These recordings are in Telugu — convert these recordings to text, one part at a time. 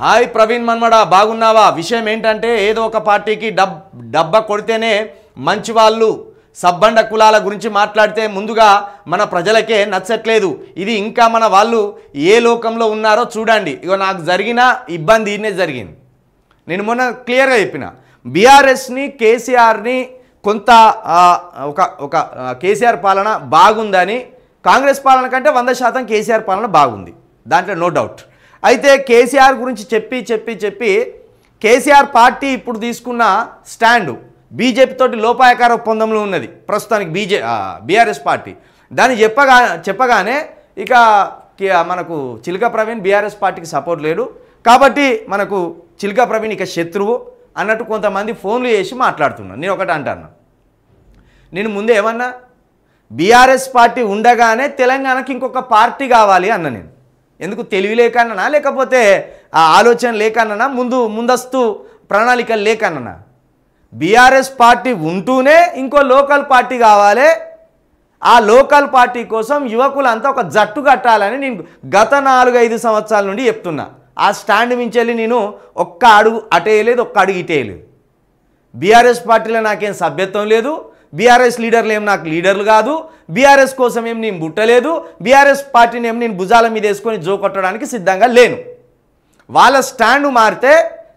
హాయ్ ప్రవీణ్ మన్మడ బాగున్నావా? విషయం ఏంటంటే ఏదో ఒక పార్టీకి డబ్బా కొడితేనే మంచి వాళ్ళు సబ్బండ కులాల గురించి మాట్లాడితే ముందుగా మన ప్రజలకే నచ్చట్లేదు. ఇది ఇంకా మన వాళ్ళు ఏ లోకంలో ఉన్నారో చూడండి. ఇగో నాకు జరిగిన ఇబ్బంది ఇన్నే జరిగింది. నేను మొన్న క్లియర్గా చెప్పిన బీఆర్ఎస్ని కేసీఆర్ని కొంత ఒక కేసీఆర్ పాలన బాగుందని, కాంగ్రెస్ పాలన కంటే 100% కేసీఆర్ పాలన బాగుంది, దాంట్లో నో డౌట్. అయితే కేసీఆర్ గురించి చెప్పి కేసీఆర్ పార్టీ ఇప్పుడు తీసుకున్న స్టాండు బీజేపీ తోటి లోపాయకార ఒప్పందంలో ఉన్నది ప్రస్తుతానికి బీఆర్ఎస్ పార్టీ. దాన్ని చెప్పగానే ఇక మనకు చిలక ప్రవీణ్ బీఆర్ఎస్ పార్టీకి సపోర్ట్ లేడు కాబట్టి మనకు చిలక ప్రవీణ్ ఇక శత్రువు అన్నట్టు కొంతమంది ఫోన్లు చేసి మాట్లాడుతున్నాను. నేను ఒకటి అంటాను, నేను ముందే ఏమన్నా బీఆర్ఎస్ పార్టీ ఉండగానే తెలంగాణకి ఇంకొక పార్టీ కావాలి అన్న. నేను ఎందుకు తెలివి లేకన్నా లేకపోతే ఆ ఆలోచన లేకన్నా ముందస్తు ప్రణాళికలు లేకన్నా? బీఆర్ఎస్ పార్టీ ఉంటూనే ఇంకో లోకల్ పార్టీ కావాలి, ఆ లోకల్ పార్టీ కోసం యువకులంతా ఒక జట్టు కట్టాలని నేను గత 4-5 సంవత్సరాల నుండి చెప్తున్నా. ఆ స్టాండ్ మించెళ్ళి నేను ఒక్క అడుగు అటేయలేదు, ఒక్క అడుగు ఇటేయలేదు. బీఆర్ఎస్ పార్టీలో నాకేం సభ్యత్వం లేదు, బీఆర్ఎస్ లీడర్లు ఏం నాకు లీడర్లు కాదు, బీఆర్ఎస్ కోసం ఏం నేను బుట్టలేదు, బీఆర్ఎస్ పార్టీని ఏం నేను భుజాల మీద వేసుకొని జోకొట్టడానికి సిద్ధంగా లేను. వాళ్ళ స్టాండ్ మారితే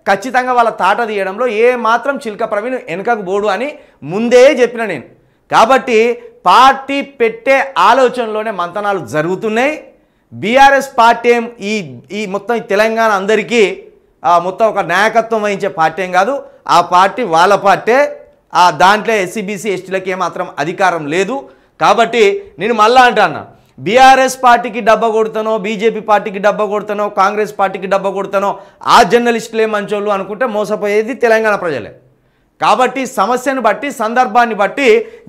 ఖచ్చితంగా వాళ్ళ తాట తీయడంలో ఏ మాత్రం చిలక ప్రవీణ్ వెనకకు బోడు అని ముందే చెప్పిన నేను. కాబట్టి పార్టీ పెట్టే ఆలోచనలోనే మంతనాలు జరుగుతున్నాయి. బీఆర్ఎస్ పార్టీ ఏం ఈ మొత్తం తెలంగాణ అందరికీ మొత్తం ఒక నాయకత్వం వహించే పార్టీ ఏం కాదు. ఆ పార్టీ వాళ్ళ పార్టీ, దాంట్లో ఎస్సీ బీసీ ఎస్టీలకి ఏమాత్రం అధికారం లేదు. కాబట్టి నేను మళ్ళా అంటాను, బీఆర్ఎస్ పార్టీకి డబ్బా కొడతానో, బీజేపీ పార్టీకి డబ్బా కొడతానో, కాంగ్రెస్ పార్టీకి డబ్బా కొడతానో ఆ జర్నలిస్టులే మంచోళ్ళు అనుకుంటే మోసపోయేది తెలంగాణ ప్రజలే. కాబట్టి సమస్యను బట్టి సందర్భాన్ని బట్టి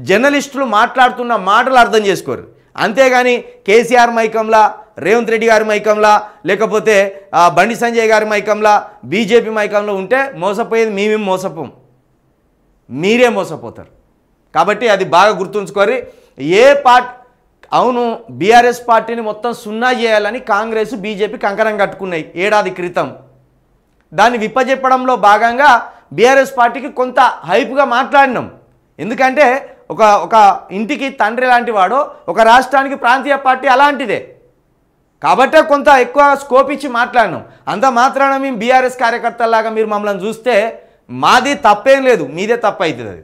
జర్నలిస్టులు మాట్లాడుతున్న మాటలు అర్థం చేసుకోరు. అంతేగాని కేసీఆర్ మైకంలా, రేవంత్ రెడ్డి గారి మైకంలా, లేకపోతే బండి సంజయ్ గారి మైకంలా, బీజేపీ మైకంలో ఉంటే మోసపోయేది మేమేం మోసపోం, మీరే మోసపోతారు. కాబట్టి అది బాగా గుర్తుంచుకోరి. ఏ పార్టీ అవును బీఆర్ఎస్ పార్టీని మొత్తం సున్నా చేయాలని కాంగ్రెస్ బీజేపీ కంకణం కట్టుకున్నాయి ఏడాది క్రితం. దాన్ని విప్పజెప్పడంలో భాగంగా బీఆర్ఎస్ పార్టీకి కొంత హైప్గా మాట్లాడినాం. ఎందుకంటే ఒక ఇంటికి తండ్రి లాంటి వాడో, ఒక రాష్ట్రానికి ప్రాంతీయ పార్టీ అలాంటిదే. కాబట్టే కొంత ఎక్కువ స్కోప్ ఇచ్చి మాట్లాడినాం. అంత మాత్రాన మేము బీఆర్ఎస్ కార్యకర్తలాగా మీరు మమ్మల్ని చూస్తే మాది తప్పేం లేదు, మీదే తప్పు అవుతుంది. అది